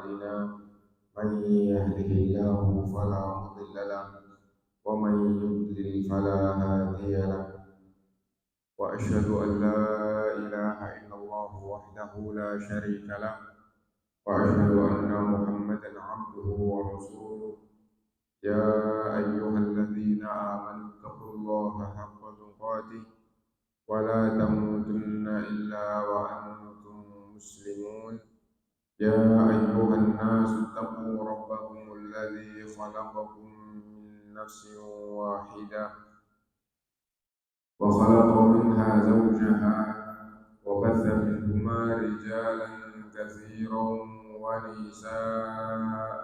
أعمالنا من يهده الله فلا مضل له ومن يضلل فلا هادي له وأشهد أن لا إله إلا الله وحده لا شريك له وأشهد أن محمدا عبده ورسوله يا أيها الذين آمنوا اتقوا الله حق تقاته ولا تموتن إلا وأنتم مسلمون يا أيها الناس اتقوا ربكم الذي خلقكم من نفس واحدة وخلق منها زوجها وبث منهما رجالا كثيرا ونساء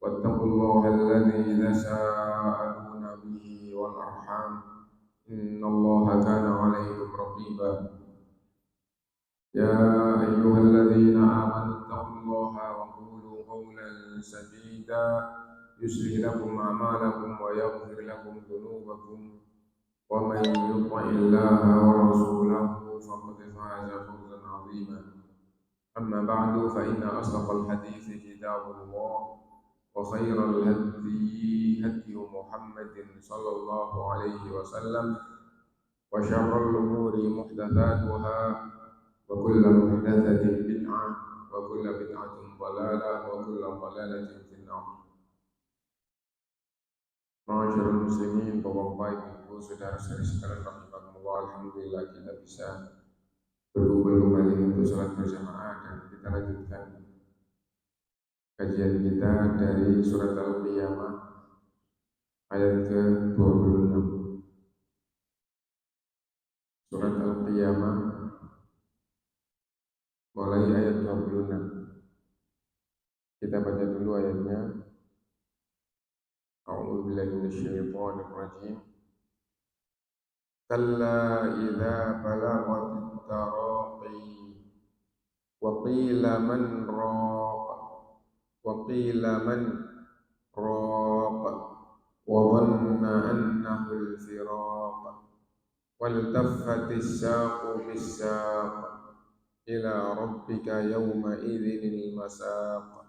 واتقوا الله الذي تساءلون به والأرحام إن الله كان عليكم رقيبا يا أيها الذين آمنوا اتقوا الله وقولوا قولا سديدا يصلح لكم أعمالكم ويغفر لكم ذنوبكم ومن يطع الله ورسوله فقد فاز فوزا عظيما أما بعد فإن أصدق الحديث كتاب الله وخير الهدي هدي محمد صلى الله عليه وسلم وشر الأمور محدثاتها وكل محدثة بدعة وكل بدعة ضلالة وكل ضلالة في النار. Ma'asyiral muslimin, bapak-bapak, ibu, saudara-saudari sekalian rahimakumullah, alhamdulillah kita bisa berkumpul kembali untuk salat berjamaah dan kita lanjutkan kajian kita dari surat Al-Qiyamah ayat ke-26. Surat Al-Qiyamah mulai ayat 26. Kita baca dulu ayatnya. A'udzu billahi minasyaitonir rajim. Kalla idza balaghatit taraqi wa qila man raq wa qila man raq wa dhanna annahu al-firaq wal taffatis saqu bis-saq ila rabbika yawma idzil masaq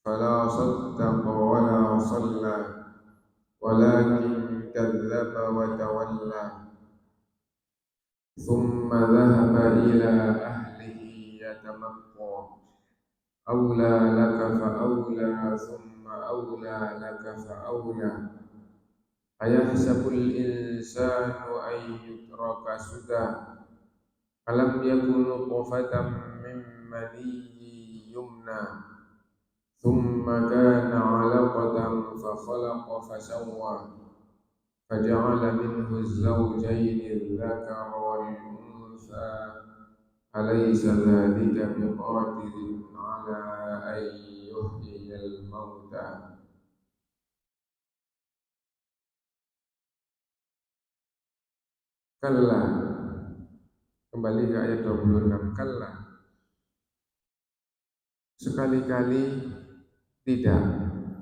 فلا صدق ولا صلى ولكن كذب وتولى ثم ذهب إلى أهله يتمطى أولى لك فأولى ثم أولى لك فأولى أيحسب الإنسان أن يترك سدى ألم يكن نطفة من مني يمنى ثم كان علقة فخلق فسوى فجعل منه الزوجين الذكر والأنثى أليس ذلك بقادر على أن يحيي الموتى Kalla. Kembali ke ayat 26. Kalla. Sekali-kali tidak,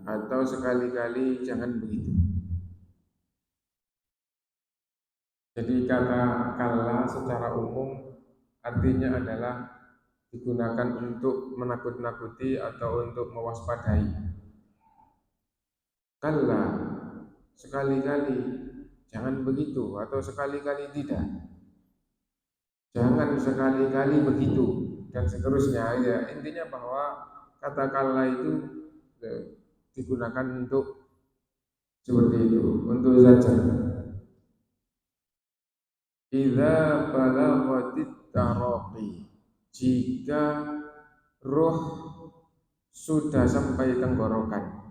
atau sekali-kali jangan begitu. Jadi kata kalla secara umum artinya adalah digunakan untuk menakut-nakuti atau untuk mewaspadai. Kalla, sekali-kali jangan begitu, atau sekali-kali tidak. Jangan sekali-kali begitu dan seterusnya. Ya, intinya bahwa kata kalla itu digunakan untuk seperti itu, untuk zajar. Idza balaghatit taraqi, jika ruh sudah sampai tenggorokan.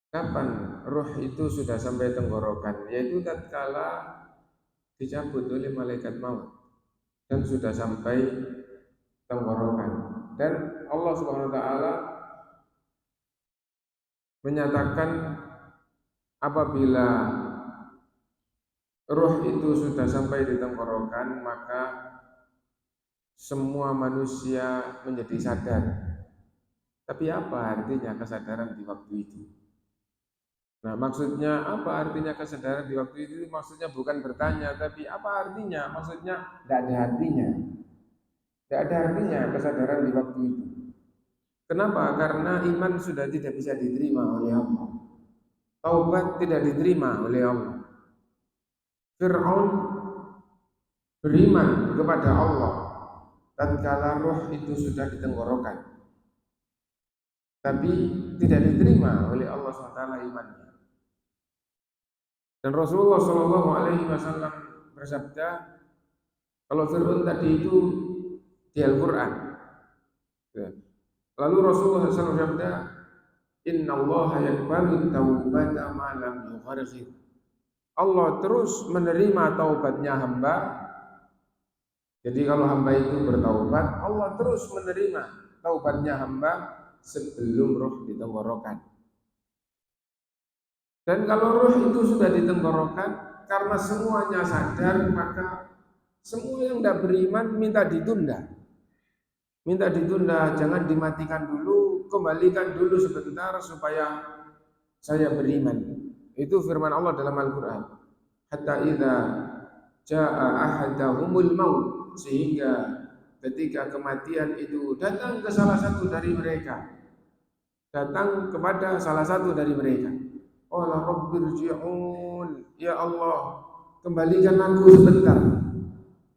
Kapan ruh itu sudah sampai tenggorokan? Yaitu tatkala dicabut oleh malaikat maut dan sudah sampai tenggorokan. Dan Allah Subhanahu wa taala menyatakan apabila ruh itu sudah sampai di tenggorokan, maka semua manusia menjadi sadar. Tapi apa artinya kesadaran di waktu itu? Nah, maksudnya apa artinya kesadaran di waktu itu? Maksudnya bukan bertanya, tapi apa artinya? Maksudnya tidak ada artinya. Tidak ada artinya kesadaran di waktu itu. Kenapa? Karena iman sudah tidak bisa diterima oleh Allah. Taubat tidak diterima oleh Allah. Fir'aun beriman kepada Allah tatkala roh itu sudah ditenggorokan, tapi tidak diterima oleh Allah SWT imannya. Dan Rasulullah SAW bersabda, kalau Fir'aun tadi itu di Al-Quran, lalu Rasulullah SAW bersabda, Inna Allah yakbalu taubata ma lam yugharghir. Allah terus menerima taubatnya hamba. Jadi kalau hamba itu bertaubat, Allah terus menerima taubatnya hamba sebelum roh ditenggorokan. Dan kalau roh itu sudah ditenggorokan, karena semuanya sadar, maka semua yang tidak beriman minta ditunda. Minta ditunda, jangan dimatikan dulu, kembalikan dulu sebentar supaya saya beriman. Itu firman Allah dalam Al-Quran. Hatta idza jaa ahadahumul maut, sehingga ketika kematian itu datang ke salah satu dari mereka, datang kepada salah satu dari mereka. Qala rabbirji'un, ya Allah, kembalikan aku sebentar.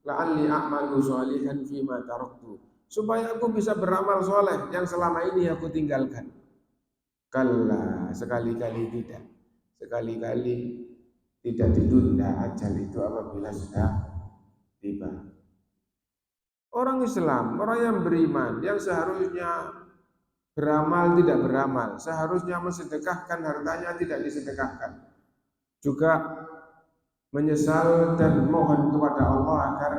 La'alli a'malu sholihan fima taraktu, supaya aku bisa beramal soleh yang selama ini aku tinggalkan. Kalla, sekali-kali tidak. Sekali-kali tidak ditunda ajal itu apabila sudah tiba. Orang Islam, orang yang beriman, yang seharusnya beramal tidak beramal, seharusnya mensedekahkan hartanya tidak disedekahkan, juga menyesal dan mohon kepada Allah agar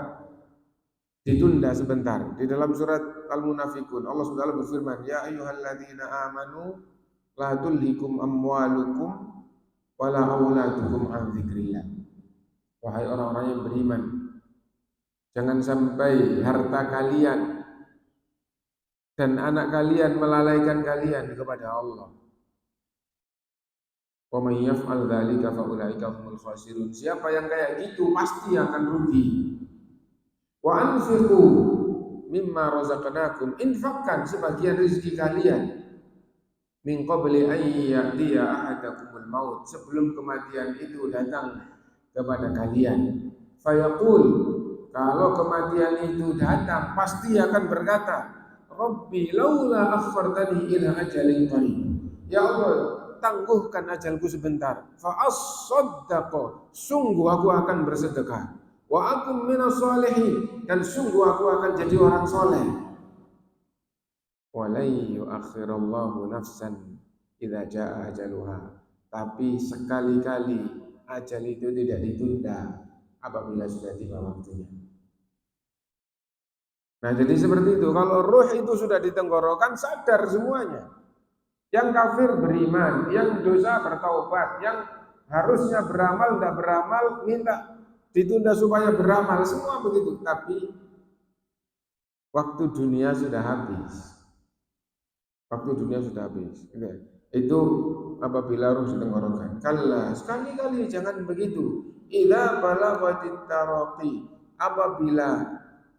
ditunda sebentar. Di dalam surat Al-Munafikun Allah SWT berfirman, ya ayyuhalladzina amanu la tulhikum amwalukum wala auladukum an dzikrillah. Wahai orang-orang yang beriman, jangan sampai harta kalian dan anak kalian melalaikan kalian kepada Allah. Wa may yaf'al dzalika fa ulaika humul khasirun. Siapa yang kayak gitu pasti akan rugi. Wa anfiqu mimma razaqnakum, infakkan sebagian rezeki kalian min qabli an ya'tiya ahadakumul maut, sebelum kematian itu datang kepada kalian. Fayaqul, kalau kematian itu datang pasti akan berkata, Rabbi laula akhartani ila ajalin qarib. Ya Allah, tangguhkan ajalku sebentar. Fa as-saddaqo, sungguh aku akan bersedekah. Wa akum minas sholihin, dan sungguh aku akan jadi orang soleh. Walai yuakhirallahu nafsan idza jaa ajaluha. Tapi sekali-kali ajal itu tidak ditunda apabila sudah tiba waktunya. Nah, jadi seperti itu. Kalau ruh itu sudah ditenggorokan, sadar semuanya. Yang kafir beriman, yang dosa bertaubat, yang harusnya beramal tidak beramal, minta ditunda supaya beramal, semua begitu. Tapi waktu dunia sudah habis. Waktu dunia sudah habis. Itu apabila ruh ditenggorokan. Kalla, sekali-kali jangan begitu. Idza balaghatit taraqi, apabila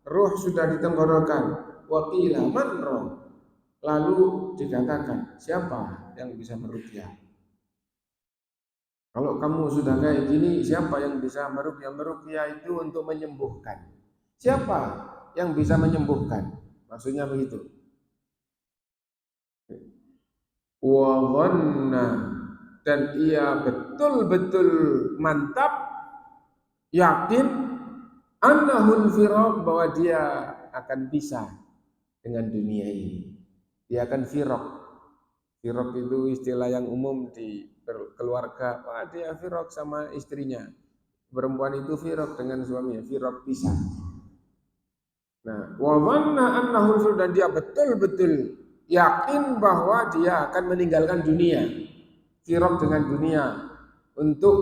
ruh sudah ditenggorokan, waqila man roh, lalu dikatakan siapa yang bisa meruqyah. Kalau kamu sudah kayak gini, siapa yang bisa meruqyah? Meruqyah itu untuk menyembuhkan. Siapa yang bisa menyembuhkan? Maksudnya begitu. Wa dhanna, dan ia betul-betul mantap, yakin, annahul firaq, bahwa dia akan pisah dengan dunia ini. Dia akan firaq. Firaq itu istilah yang umum di keluarga. Wah, dia firaq sama istrinya. Perempuan itu firaq dengan suaminya, firaq pisah. Nah, wa dhanna annahul firaq, dan dia betul-betul yakin bahwa dia akan meninggalkan dunia, firaq dengan dunia, untuk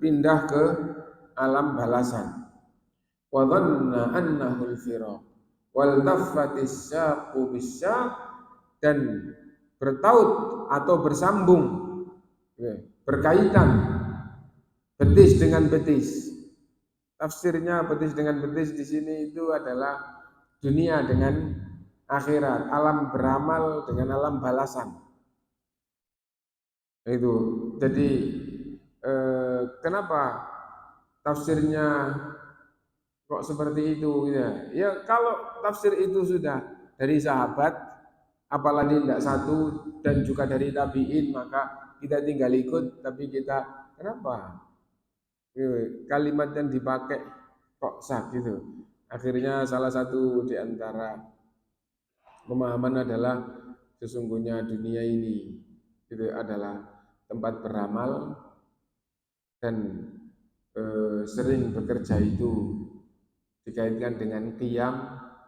pindah ke alam balasan. Wa dhanna annahu al-firaq wal taffatis syaqu bisyaq, dan bertaut atau bersambung, berkaitan betis dengan betis. Tafsirnya betis dengan betis di sini itu adalah dunia dengan akhirat, alam beramal dengan alam balasan. Itu. Jadi kenapa tafsirnya kok seperti itu ya? Ya kalau tafsir itu sudah dari sahabat, apalagi tidak satu dan juga dari tabiin, maka kita tinggal ikut. Tapi kita kenapa kalimat yang dipakai kok sah gitu? Akhirnya salah satu di antara pemahaman adalah sesungguhnya dunia ini itu adalah tempat beramal dan sering bekerja itu dikaitkan dengan qiyam.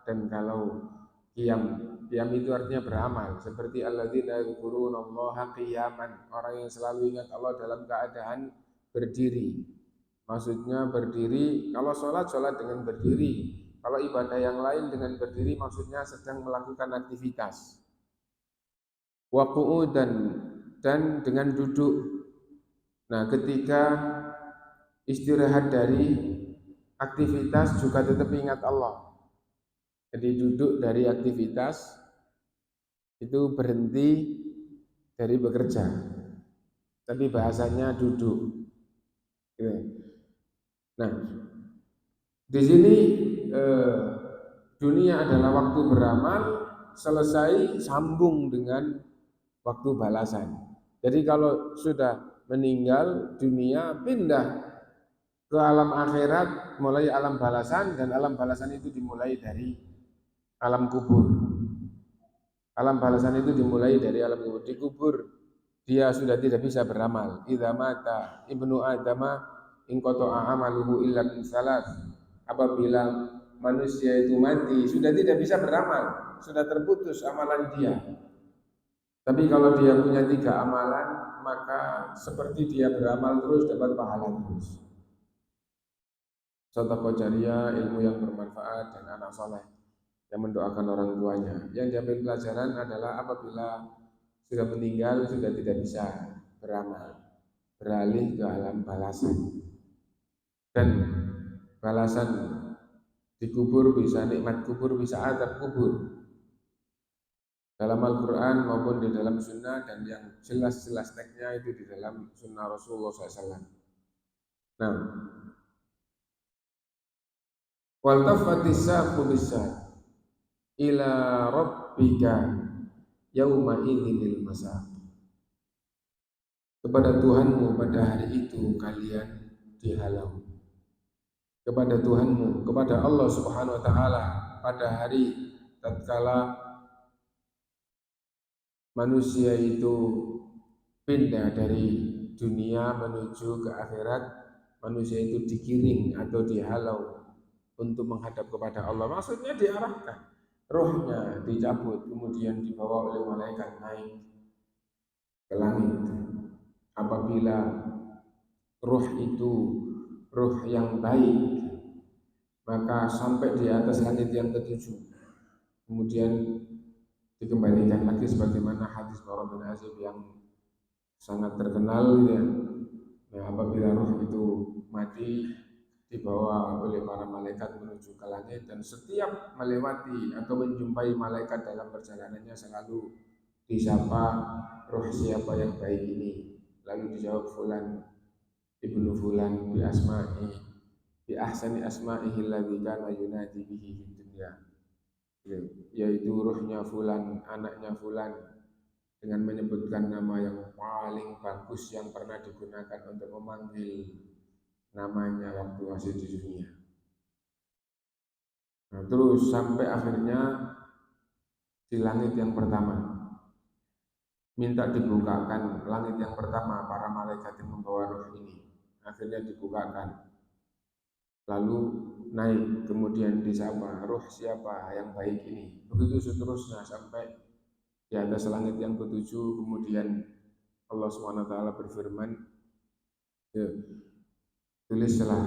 Dan kalau qiyam itu artinya beramal, seperti alladzina yadhkurunallaha qiyaman, orang yang selalu ingat Allah dalam keadaan berdiri. Maksudnya berdiri, kalau sholat dengan berdiri, kalau ibadah yang lain dengan berdiri, maksudnya sedang melakukan aktivitas. Wa dan dengan duduk. Nah, ketika istirahat dari aktivitas juga tetap ingat Allah. Jadi duduk dari aktivitas itu berhenti dari bekerja, tapi bahasanya duduk. Nah, di sini eh, dunia adalah waktu beramal, selesai sambung dengan waktu balasan. Jadi kalau sudah meninggal dunia, pindah ke alam akhirat, mulai alam balasan, dan alam balasan itu dimulai dari alam kubur. Alam balasan itu dimulai dari alam kubur. Di kubur dia sudah tidak bisa beramal. Idza mata ibnu adama in qata'a amaluhu illa min salat. Apabila manusia itu mati, sudah tidak bisa beramal, sudah terputus amalan dia. Tapi kalau dia punya 3 amalan, maka seperti dia beramal terus, dapat pahala terus. Sedekah jariah, ilmu yang bermanfaat, dan anak soleh yang mendoakan orang tuanya. Yang diambil pelajaran adalah apabila sudah meninggal, sudah tidak bisa beramal, beralih ke alam balasan. Dan balasan di kubur bisa nikmat kubur, bisa adab kubur, dalam Al-Quran maupun di dalam Sunnah, dan yang jelas-jelas teksnya itu di dalam Sunnah Rasulullah SAW. Nah, wal tafatis saqu bisaq ila rabbika yauma idzinil masaq. Kepada Tuhanmu pada hari itu kalian dihalau. Kepada Tuhanmu, kepada Allah Subhanahu wa taala pada hari tatkala manusia itu pindah dari dunia menuju ke akhirat, manusia itu digiring atau dihalau untuk menghadap kepada Allah. Maksudnya diarahkan, rohnya dicabut, kemudian dibawa oleh malaikat naik ke langit. Apabila roh itu roh yang baik, maka sampai di atas langit yang ketujuh, kemudian dikembalikan lagi sebagaimana hadis Bara bin Azib yang sangat terkenal ya. Nah, apabila roh itu mati, dibawa oleh para malaikat menuju ke langit, dan setiap melewati atau menjumpai malaikat dalam perjalanannya selalu disapa, roh siapa yang baik ini? Lalu dijawab fulan ibnu fulan bi asma'i bi ahsani asma'ihi alladzi kana yunadi bihi fid dunya, yaitu ruhnya fulan, anaknya fulan, dengan menyebutkan nama yang paling bagus yang pernah digunakan untuk memanggil namanya waktu masih di dunia. Nah, terus sampai akhirnya di langit yang pertama minta dibukakan langit yang pertama, para malaikat yang membawa roh ini akhirnya dibukakan, lalu naik, kemudian disapa, roh siapa yang baik ini, begitu seterusnya sampai di atas langit yang ketujuh. Kemudian Allah SWT berfirman, ya, tulislah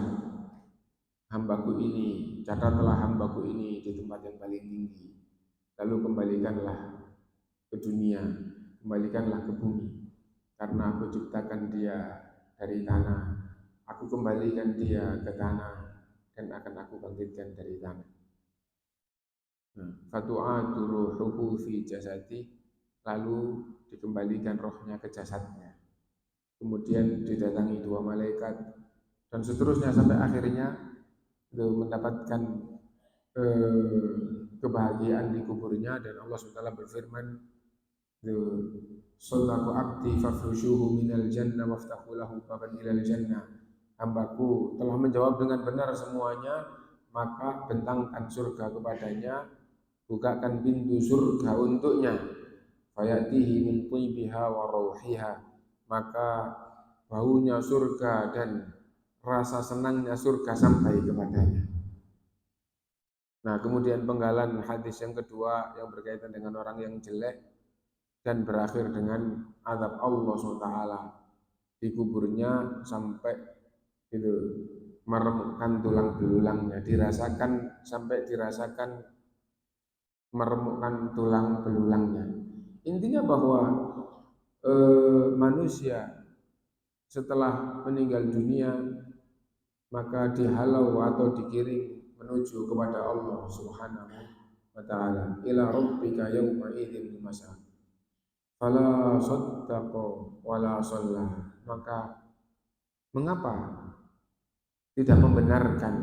hambaku ini, catatlah hambaku ini di tempat yang paling tinggi, lalu kembalikanlah ke dunia, kembalikanlah ke bumi, karena aku ciptakan dia dari tanah, aku kembalikan dia ke tanah, dan akan aku bangkitkan dari tanah. Fatu'adu ruhuhu fi jasadi, lalu dikembalikan rohnya ke jasadnya. Kemudian didatangi dua malaikat dan seterusnya sampai akhirnya mendapatkan kebahagiaan di kuburnya. Dan Allah SWT berfirman, Sallaku abdi fafrushuhu minal jannah waftahu lahu baban ilal jannah. Hambaku telah menjawab dengan benar semuanya, maka bentangkan surga kepadanya, bukakan pintu surga untuknya. Fayatihi min tibiha wa rauhiha, maka baunya surga dan rasa senangnya surga sampai kepadanya. Nah, kemudian penggalan hadis yang kedua yang berkaitan dengan orang yang jelek dan berakhir dengan azab Allah SWT di kuburnya sampai itu meremukkan tulang belulangnya, dirasakan sampai dirasakan meremukkan tulang belulangnya. Intinya bahwa manusia setelah meninggal dunia maka dihalau atau digiring menuju kepada Allah Subhanahu wa taala. Ila rabbika yauma idzin masab. Fala saddaqa wala shalla. Maka mengapa tidak membenarkan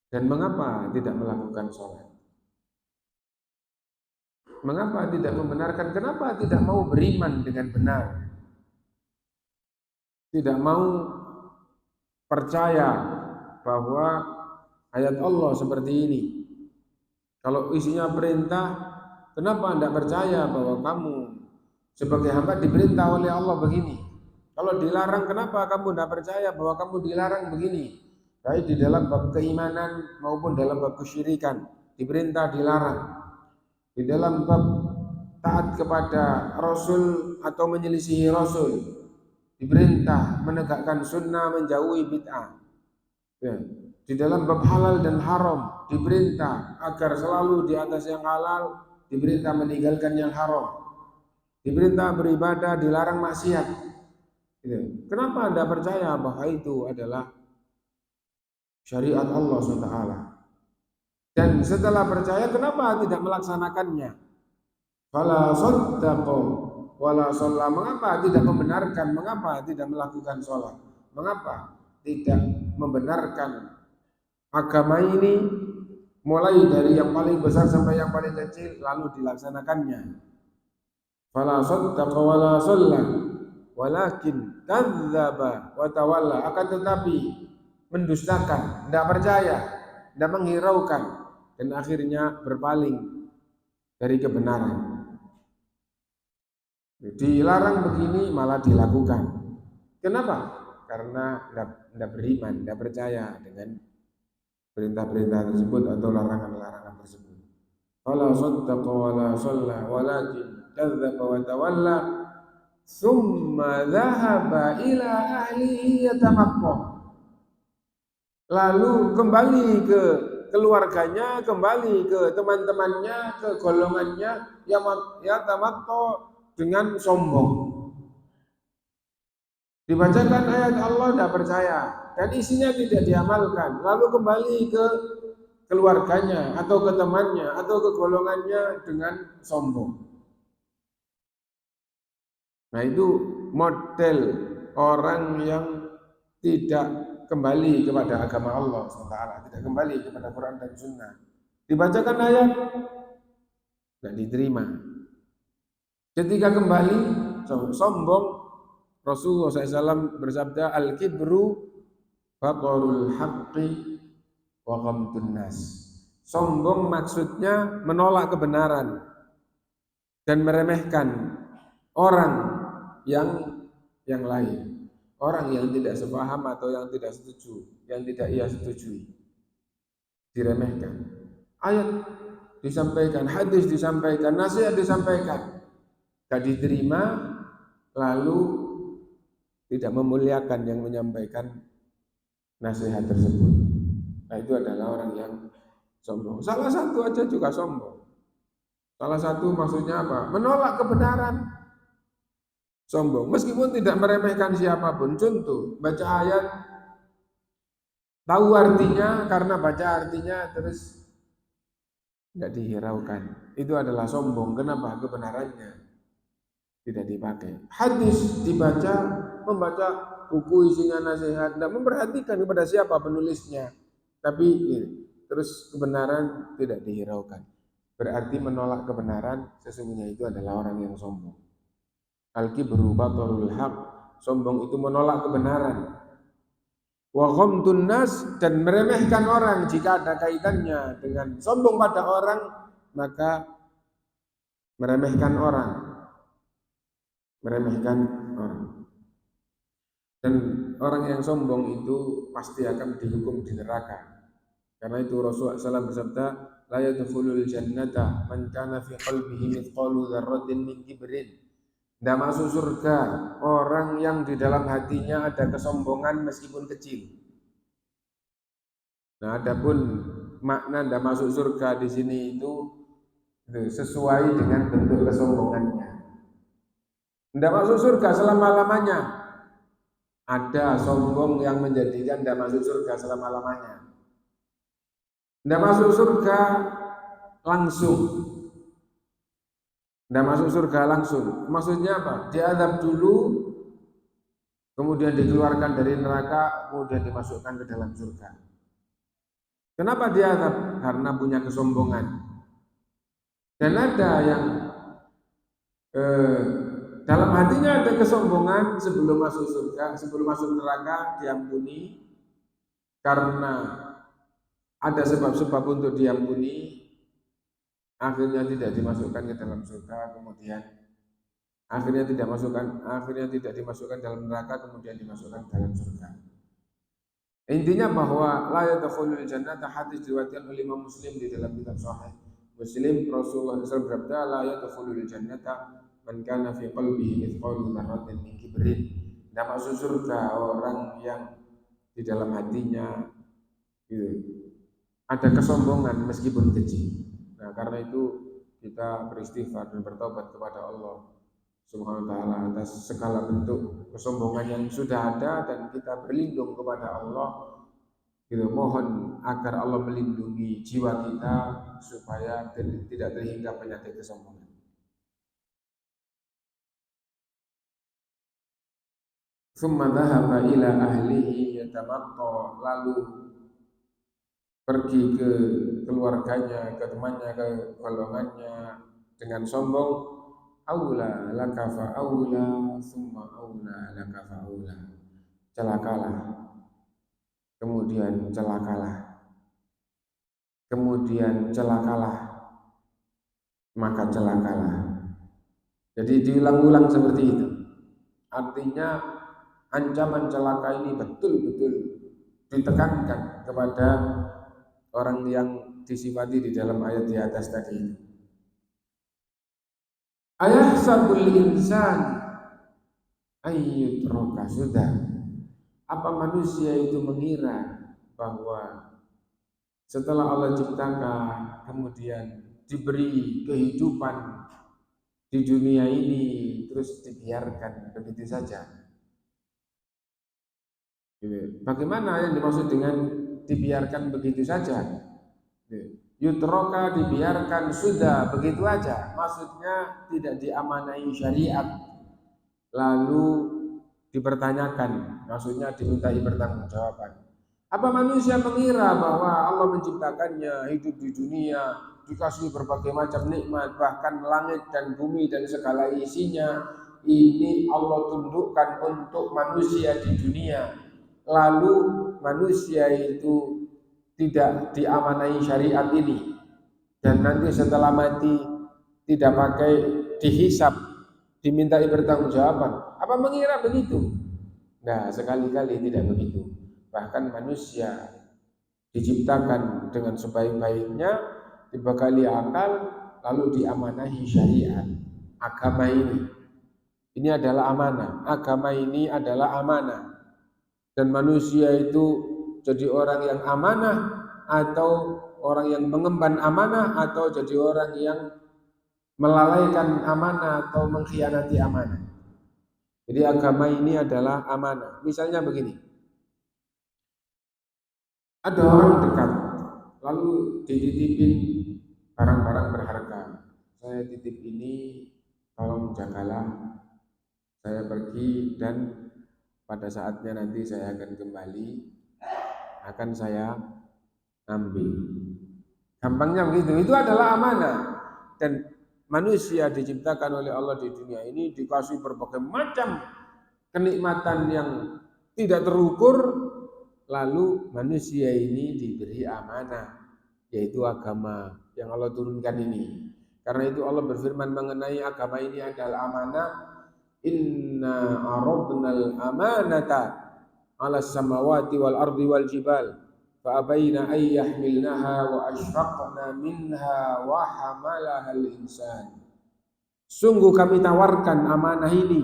dan mengapa tidak melakukan sholat? Mengapa tidak membenarkan? Kenapa tidak mau beriman dengan benar? Tidak mau percaya bahwa ayat Allah seperti ini. Kalau isinya perintah, kenapa tidak percaya bahwa kamu sebagai hamba diperintah oleh Allah begini? Kalau dilarang, kenapa kamu tidak percaya bahwa kamu dilarang begini? Baik di dalam bab keimanan maupun dalam bab kesyirikan, diperintah dilarang. Di dalam bab taat kepada Rasul atau menyelisihi Rasul, diperintah menegakkan sunnah, menjauhi bid'ah. Ya. Di dalam bab halal dan haram, diperintah agar selalu di atas yang halal, diperintah meninggalkan yang haram. Diperintah beribadah, dilarang maksiat. Gitu. Kenapa Anda percaya bahwa itu adalah syariat Allah SWT? Dan setelah percaya, kenapa tidak melaksanakannya? Fala saddaqa wala shalla. Mengapa tidak membenarkan? Mengapa tidak melakukan sholat? Mengapa tidak membenarkan agama ini mulai dari yang paling besar sampai yang paling kecil lalu dilaksanakannya? Fala saddaqa wala shalla walakin kadzdzaba wa tawalla. Akan tetapi mendustakan, tidak percaya, tidak menghiraukan, dan akhirnya berpaling dari kebenaran. Dilarang begini malah dilakukan. Kenapa? Karena tidak beriman, tidak percaya dengan perintah-perintah tersebut atau larangan-larangan tersebut. Fala saddaqa wala shalla walakin kadzdzaba wa tawalla tsumma dhahaba ila ahlihi yatamaqqah. Lalu kembali ke keluarganya, kembali ke teman-temannya, ke golongannya, ya tamatto dengan sombong. Dibacakan ayat Allah tidak percaya dan isinya tidak diamalkan. Lalu kembali ke keluarganya atau ke temannya atau ke golongannya dengan sombong. Nah, itu model orang yang tidak kembali kepada agama Allah SWT, tidak kembali kepada Quran dan Sunnah. Dibacakan ayat, tidak diterima. Ketika kembali, sombong, Rasulullah SAW bersabda, Al-kibru batarul haqqi wa ghamtun nas. Sombong maksudnya menolak kebenaran dan meremehkan orang yang lain. Orang yang tidak sepaham atau yang tidak setuju, yang tidak ia setujui, diremehkan. Ayat disampaikan, hadis disampaikan, nasihat disampaikan, tidak diterima, lalu tidak memuliakan yang menyampaikan nasihat tersebut. Nah, itu adalah orang yang sombong. Salah satu aja juga sombong. Salah satu maksudnya apa? Menolak kebenaran. Sombong, meskipun tidak meremehkan siapapun. Contoh, baca ayat, tahu artinya, karena baca artinya terus tidak dihiraukan. Itu adalah sombong. Kenapa? Kebenarannya tidak dipakai. Hadis dibaca, membaca buku isinya nasihat, tidak memperhatikan kepada siapa penulisnya. Tapi terus kebenaran tidak dihiraukan. Berarti menolak kebenaran sesungguhnya itu adalah orang yang sombong. Al-kibru batarul haq. Sombong itu menolak kebenaran. Wa ghamtun nas, dan meremehkan orang jika ada kaitannya dengan sombong pada orang, maka meremehkan orang, meremehkan orang. Dan orang yang sombong itu pasti akan dihukum di neraka. Karena itu Rasulullah SAW bersabda, la yadkhulul jannata man kana fi qalbihi mithqalu dzarratin min kibrin. Tidak masuk surga orang yang di dalam hatinya ada kesombongan meskipun kecil. Nah, adapun makna tidak masuk surga di sini itu sesuai dengan bentuk kesombongannya. Tidak masuk surga selama-lamanya. Ada sombong yang menjadikan tidak masuk surga selama-lamanya. Tidak masuk surga langsung. Tidak masuk surga langsung. Maksudnya apa? Diazab dulu, kemudian dikeluarkan dari neraka, kemudian dimasukkan ke dalam surga. Kenapa diazab? Karena punya kesombongan. Dan ada yang dalam hatinya ada kesombongan sebelum masuk surga, sebelum masuk neraka diampuni karena ada sebab-sebab untuk diampuni, akhirnya tidak dimasukkan ke dalam surga, kemudian akhirnya tidak dimasukkan dalam neraka, kemudian dimasukkan dalam surga. Intinya bahwa la yadkhulul jannata, hadis diriwayatkan oleh Imam Muslim di dalam kitab Sahih Muslim. Rasulullah SAW bersabda, la yadkhulul jannata man kana fi qalbihi mithqalu dzarratin min kibrin. Tidak masuk surga orang yang di dalam hatinya ada kesombongan meskipun kecil. Nah, karena itu kita beristighfar dan bertobat kepada Allah Subhanahu wa taala atas segala bentuk kesombongan yang sudah ada, dan kita berlindung kepada Allah. Kita mohon agar Allah melindungi jiwa kita supaya tidak terhingga penyakit kesombongan. Tsumma dhahaba ila ahlihi yatamatta, lalu pergi ke keluarganya, ke temannya, ke golongannya dengan sombong. Aula laka fa aula, summa aula laka fa aula. Celakalah, kemudian celakalah, kemudian celakalah, maka celakalah. Jadi diulang-ulang seperti itu. Artinya ancaman celaka ini betul-betul ditekankan kepada orang yang disifati di dalam ayat di atas tadi. Ayahsabul insan ayyutraka sudah. Apa manusia itu mengira bahwa setelah Allah ciptakan, kemudian diberi kehidupan di dunia ini, terus dibiarkan begitu saja? Bagaimana yang dimaksud dengan dibiarkan begitu saja? Yutroka, dibiarkan sudah begitu aja, maksudnya tidak diamanai syariat lalu dipertanyakan, maksudnya dimintai pertanggungjawaban. Apa manusia mengira bahwa Allah menciptakannya hidup di dunia, dikasih berbagai macam nikmat, bahkan langit dan bumi dan segala isinya ini Allah tundukkan untuk manusia di dunia, lalu manusia itu tidak diamanai syariat ini, dan nanti setelah mati tidak pakai dihisab, dimintai pertanggungjawaban? Apa mengira begitu? Nah, sekali-kali tidak begitu. Bahkan manusia diciptakan dengan sebaik-baiknya, dibekali akal, lalu diamanahi syariat. Agama ini adalah amanah. Agama ini adalah amanah. Dan manusia itu jadi orang yang amanah, atau orang yang mengemban amanah, atau jadi orang yang melalaikan amanah atau mengkhianati amanah. Jadi agama ini adalah amanah. Misalnya begini, ada orang dekat, lalu dititipin barang-barang berharga. Saya titip ini, tolong jagalah. Saya pergi dan pada saatnya nanti saya akan kembali, akan saya ambil. Gampangnya begitu. Itu adalah amanah. Dan manusia diciptakan oleh Allah di dunia ini dikasih berbagai macam kenikmatan yang tidak terukur, lalu manusia ini diberi amanah, yaitu agama yang Allah turunkan ini. Karena itu Allah berfirman mengenai agama ini adalah amanah. Inna aradnal amanata ala samawati wal ardi wal jibal fa'abaina an yahmilnaha wa ashraqna minha wa hamalaha al-insan. Sungguh kami tawarkan amanah ini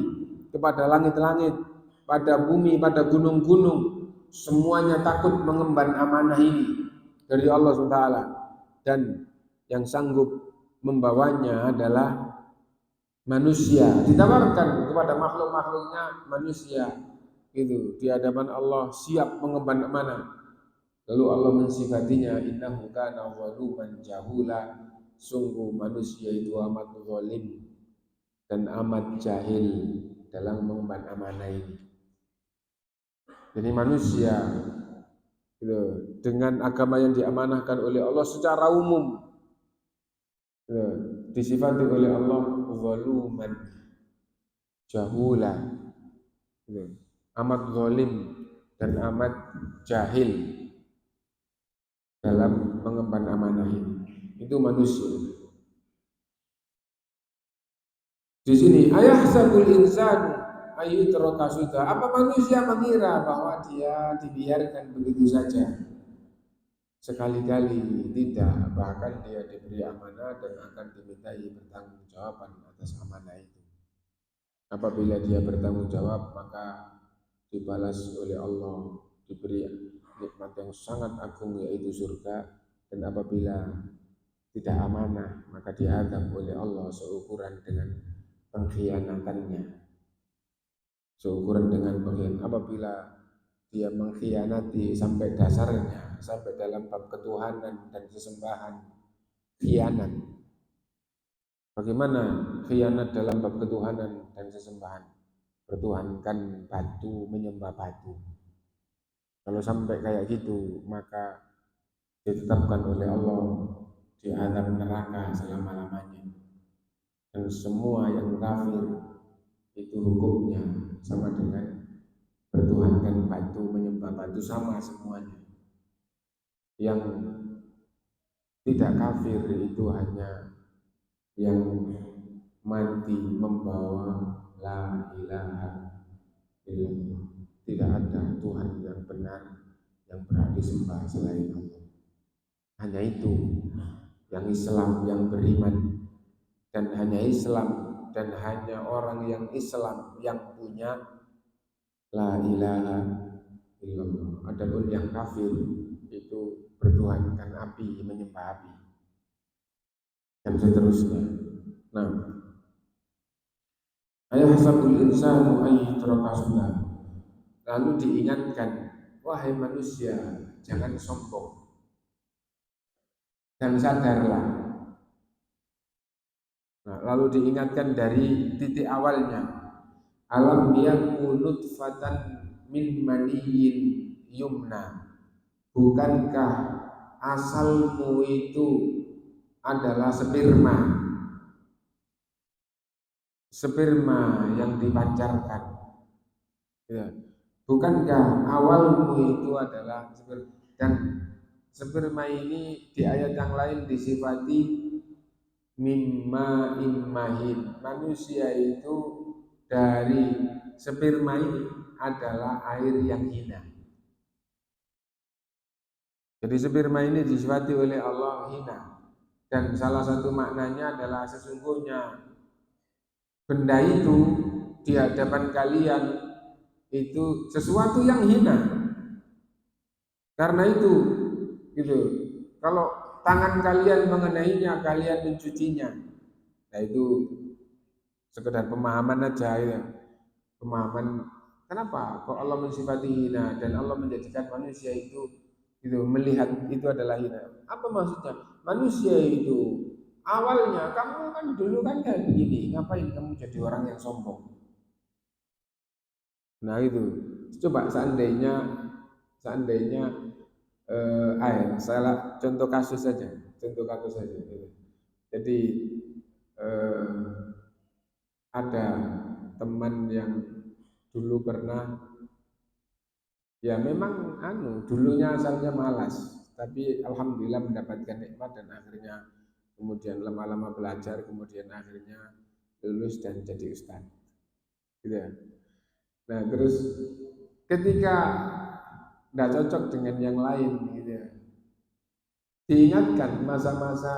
kepada langit-langit, pada bumi, pada gunung-gunung. Semuanya takut mengemban amanah ini dari Allah SWT. Dan yang sanggup membawanya adalah manusia. Ditawarkan kepada makhluk-makhluknya manusia. Itu di hadapan Allah siap mengemban amanah. Lalu Allah mensifatinya, innahu kana zaluman jahula. Sungguh manusia itu amat zalim dan amat jahil dalam mengemban amanah ini. Jadi manusia gitu, dengan agama yang diamanahkan oleh Allah secara umum gitu, disifati oleh Allah zaluman jahula gitu, amat zalim dan amat jahil dalam mengemban amanah ini. Itu manusia. Di sini ayahsabul insanu ayyutraka sudah. Apa manusia mengira bahwa dia dibiarkan begitu saja? Sekali-kali tidak, bahkan dia diberi amanah dan akan dimintai pertanggungjawaban atas amanah itu. Apabila dia bertanggung jawab, maka dibalas oleh Allah, diberi nikmat yang sangat agung yaitu surga. Dan apabila tidak amanah, maka diadab oleh Allah seukuran dengan pengkhianatannya. Seukuran dengan pengkhianatan. Apabila dia mengkhianati sampai dasarnya, sampai dalam bab ketuhanan dan sesembahan, khianat. Bagaimana khianat dalam bab ketuhanan dan sesembahan? Bertuhankan batu, menyembah batu. Kalau sampai kayak gitu, maka ditetapkan oleh Allah di azab neraka selama-lamanya. Dan semua yang kafir itu hukumnya sama dengan bertuhankan batu, menyembah batu, sama semuanya. Yang tidak kafir itu hanya yang mati membawa la ilaha illallah. Tidak ada Tuhan yang benar yang berhak disembah selain Allah. Hanya itu yang Islam, yang beriman, dan hanya Islam dan hanya orang yang Islam yang punya la ilaha illallah. Adapun yang kafir itu bertuhankan api, menyembah api, dan seterusnya. Nah, ayahsabul insanu ayyutraka sudah. Lalu diingatkan, wahai manusia, jangan sombong dan sadarlah. Nah, lalu diingatkan dari titik awalnya. Alam yakun nutfatan min maniyyin yumna. Bukankah asalmu itu adalah sperma yang dipancarkan, ya. Bukankah awalmu itu adalah sperma? Dan sperma ini di ayat yang lain disifati mimma immahin. Manusia itu dari sperma ini adalah air yang hina. Jadi sperma ini disifati oleh Allah hina. Dan salah satu maknanya adalah sesungguhnya benda itu di hadapan kalian itu sesuatu yang hina. Karena itu gitu. Kalau tangan kalian mengenainya, kalian mencucinya. Nah itu sekedar pemahaman aja ya. Pemahaman kenapa kok Allah mensifati hina dan Allah menjadikan manusia itu Itu melihat itu adalah hina. Apa maksudnya? Manusia itu awalnya kamu kan dulu kan kayak begini, ngapain kamu jadi orang yang sombong? Nah itu, coba seandainya saya contoh kasus saja, contoh kasus saja. Gitu. Jadi eh, ada teman yang dulu pernah, ya memang dulunya asalnya malas, tapi alhamdulillah mendapatkan nikmat dan akhirnya kemudian lama-lama belajar, kemudian akhirnya lulus dan jadi ustaz. Gitu ya. Nah terus ketika tidak cocok dengan yang lain, gitu ya, diingatkan masa-masa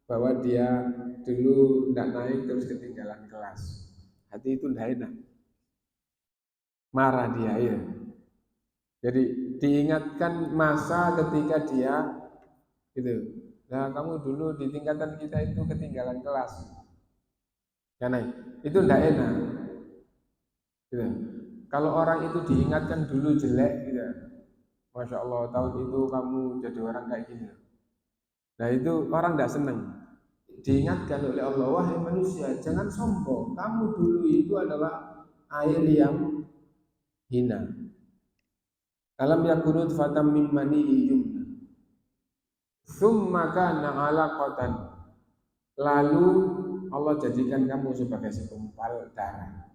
bahwa dia dulu tidak naik terus ketinggalan kelas. Hati itu tidak enak, marah dia ya. Jadi diingatkan masa ketika dia gitu. Nah kamu dulu di tingkatan kita itu ketinggalan kelas, karena itu tidak enak. Gitu. Kalau orang itu diingatkan dulu jelek, gitu. Masya Allah tahun itu kamu jadi orang kayak gini. Nah itu orang tidak senang. Diingatkan oleh Allah, wahai manusia, jangan sombong. Kamu dulu itu adalah air yang hina. Alam yakunut fatam min mani'i yumna. Tsumma kana 'alaqatan. Lalu Allah jadikan kamu sebagai segumpal darah.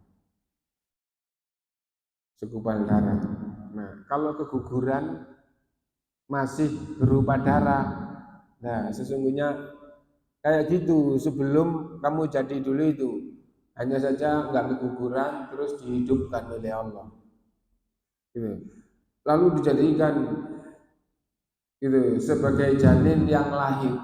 Segumpal darah. Nah, kalau keguguran masih berupa darah, nah sesungguhnya kayak gitu sebelum kamu jadi dulu itu. Hanya saja nggak keguguran terus dihidupkan oleh Allah. Gitu. Lalu dijadikan gitu sebagai janin yang lahir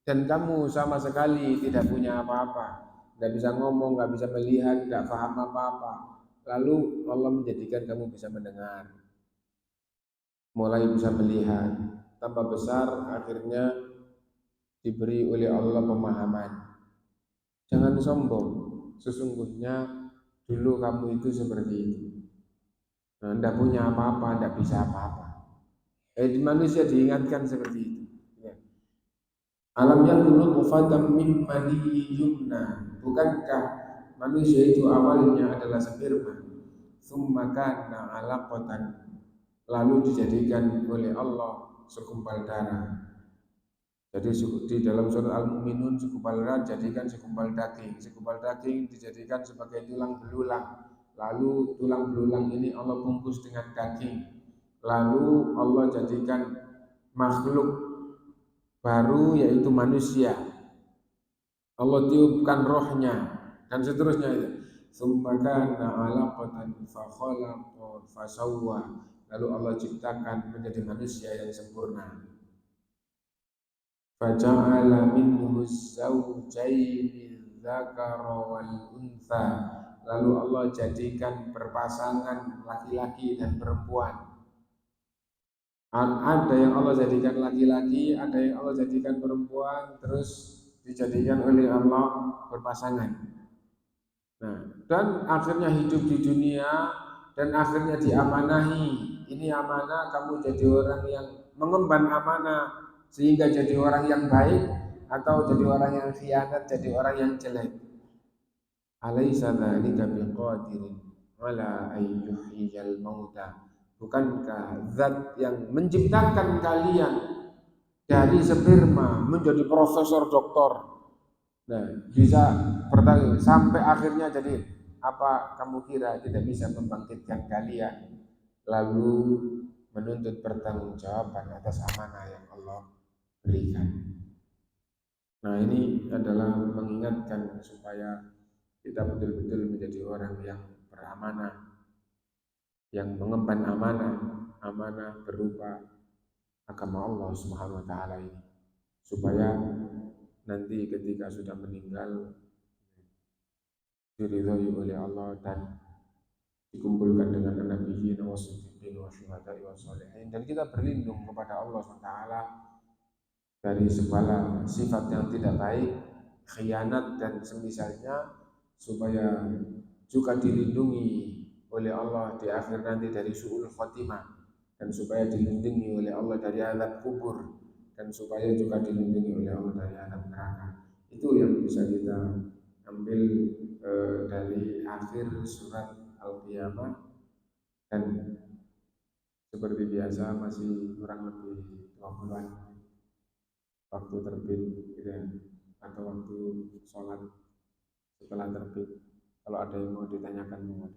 dan kamu sama sekali tidak punya apa-apa, tidak bisa ngomong, nggak bisa melihat, tidak paham apa-apa. Lalu Allah menjadikan kamu bisa mendengar, mulai bisa melihat, tambah besar akhirnya diberi oleh Allah pemahaman. Jangan sombong, sesungguhnya dulu kamu itu seperti itu. Nah, tidak punya apa-apa, tidak bisa apa-apa. Di manusia diingatkan seperti itu. Ya. Alam yakunu nutfatan min maniyyin yumna. Bukankah manusia itu awalnya adalah sperma, tsumma kana 'alaqatan, lalu dijadikan oleh Allah segumpal darah. Jadi di dalam surat Al-Mu'minun segumpal darah dijadikan segumpal daging dijadikan sebagai tulang belulang. Lalu tulang belulang ini Allah bungkus dengan daging. Lalu Allah jadikan makhluk baru yaitu manusia. Allah tiupkan rohnya dan seterusnya itu. Tsumma kana 'alaqatan fa khalaqa fa sawwa. Lalu Allah ciptakan menjadi manusia yang sempurna. Faja'ala minhu zawjaini dzakara wal untha. Lalu Allah jadikan berpasangan laki-laki dan perempuan. Ada yang Allah jadikan laki-laki, ada yang Allah jadikan perempuan, terus dijadikan oleh Allah berpasangan. Nah, dan akhirnya hidup di dunia dan akhirnya diamanahi. Ini amanah, kamu jadi orang yang mengemban amanah sehingga jadi orang yang baik atau jadi orang yang khianat, jadi orang yang jelek. Alaysa dzalika biqadirin ala ayyuhyiyal mauta. Bukankah zat yang menciptakan kalian dari sperma menjadi profesor doktor, nah bisa bertanya sampai akhirnya jadi apa kamu kira tidak bisa membangkitkan kalian lalu menuntut pertanggungjawaban atas amanah yang Allah berikan. Nah ini adalah mengingatkan supaya kita betul-betul menjadi orang yang beramanah, yang mengemban amanah, amanah berupa agama Allah Subhanahu wa taala ini. Supaya nanti ketika sudah meninggal diridhoi oleh Allah dan dikumpulkan dengan nabiyyin wa siddiqin wa syuhada'i wa sholihin, dan kita berlindung kepada Allah SWT dari segala sifat yang tidak baik, khianat dan semisalnya, supaya juga dilindungi oleh Allah di akhir nanti dari su'ul khotimah, dan supaya dilindungi oleh Allah dari azab kubur, dan supaya juga dilindungi oleh Allah dari azab neraka. Itu yang bisa kita ambil dari akhir surat Al-Qiyamah. Dan seperti biasa masih kurang lebih 20-an waktu terbit gitu ya, atau waktu sholat setelah terbit. Kalau ada yang mau ditanyakan, mau